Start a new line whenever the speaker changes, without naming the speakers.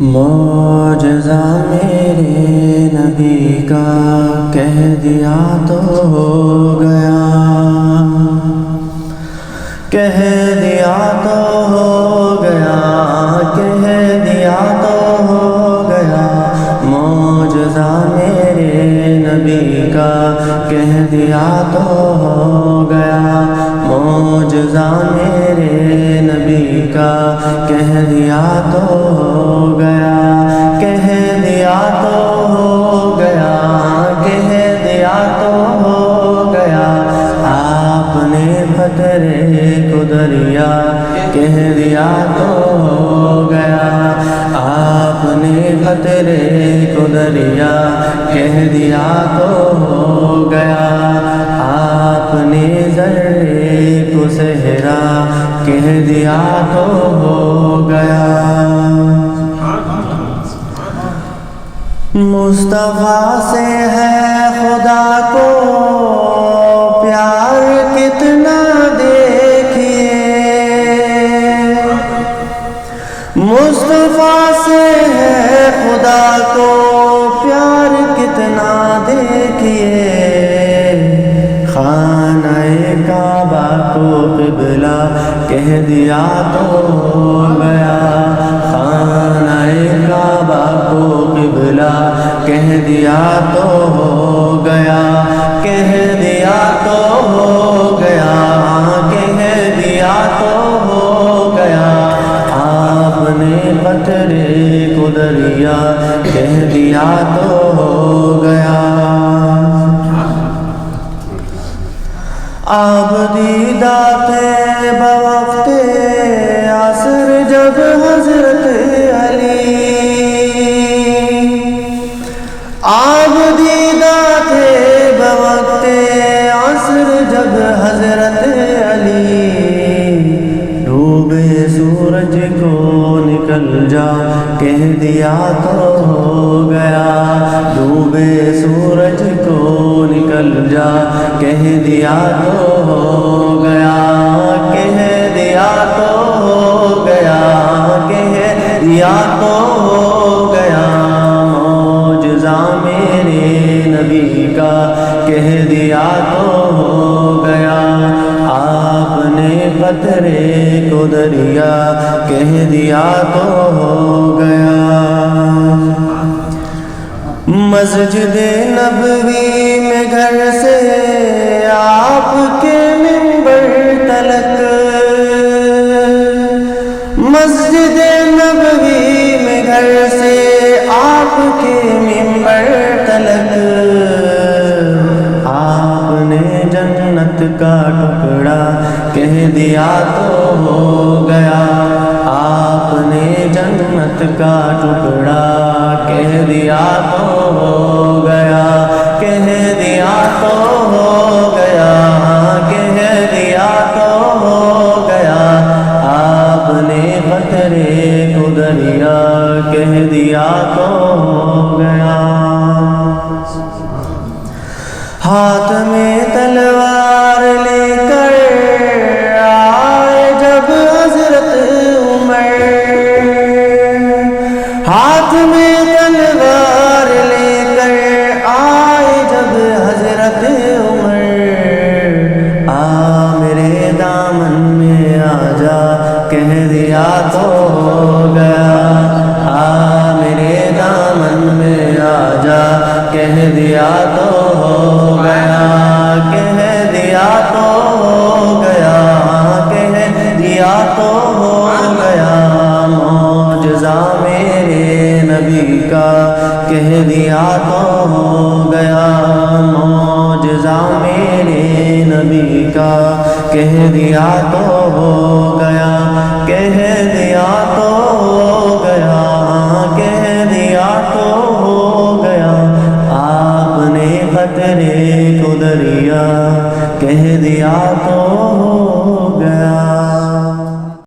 معجزہ میرے نبی کا کہہ دیا تو ہو گیا، کہہ دیا تو ہو گیا، کہہ دیا تو ہو گیا۔ معجزہ میرے نبی کا کہہ دیا تو ہو گیا، معجزہ میرے نبی کا کہہ دیا تو ہو گیا، کہہ دیا تو ہو گیا، کہہ دیا تو ہو گیا۔ آپ نے قطرے کو دریا کہہ دیا تو ہو گیا، آپ نے قطرے کو دریا کہہ دیا تو ہو گیا، آپ نے ذرے کو صحرا کہہ دیا تو ہو گیا۔ مصطفیٰ سے ہے خدا کو پیار کتنا دیکھیے، مصطفیٰ سے ہے خدا کو پیار کتنا دیکھیے۔ خانہ کعبہ کو قبلہ کہہ دیا تو ہو گیا، خانہ کعبہ کو قبلہ کہہ دیا تو ہو گیا، کہہ دیا تو ہو گیا، کہہ دیا تو ہو گیا۔ آپ نے قطرے کو دریا کہہ دیا تو ہو گیا۔ آپ دیدہ تھے بوقت عصر جب حضرت علی، آپ دیدہ تھے بوقت عصر جب حضرت علی، ڈوبے سورج کو نکل جا کہہ دیا تو ہو گیا، ڈوبے سورج کو نکل جا کہہ دیا تو ہو گیا، کہہ دیا تو ہو گیا، کہہ دیا تو ہو گیا۔ معجزہ میرے نبی کا کہہ دیا تو ہو گیا، آپ نے قطرے کو دریا کہہ دیا تو ہو گیا۔ مسجد نبوی میں گھر سے آپ کے منبر تلک، مسجد نبوی میں گھر سے آپ کے منبر تلک، آپ نے جنت کا ٹکڑا کہہ دیا تو ہو گیا، آپ نے جنت کا ٹکڑا کہہ دیا تو ہو گیا، کہہ دیا تو ہو گیا، کہہ دیا تو ہو گیا۔ آپ نے قطرے کو دریا کہہ دیا تو ہو گیا۔ ہاتھ میں تلوار لے کر آئے جب حضرت عمر، ہاتھ میں تلوار لے کر آئے جب حضرت عمر، میرے دامن میں آ جا کہہ دیا تو ہو گیا، میرے دامن میں آ جا کہہ دیا تو ہو گیا، کہہ دیا تو ہو گیا، کہہ دیا تو ہو گیا۔ معجزہ میرے نبی کا کہہ دیا تو ہو گیا، معجزہ میرے نبی کا کہہ دیا تو ہو گیا، کہہ دیا تو ہو گیا، کہہ دیا تو ہو گیا۔ آپ نے قطرے کو دریا کہہ دیا تو ہو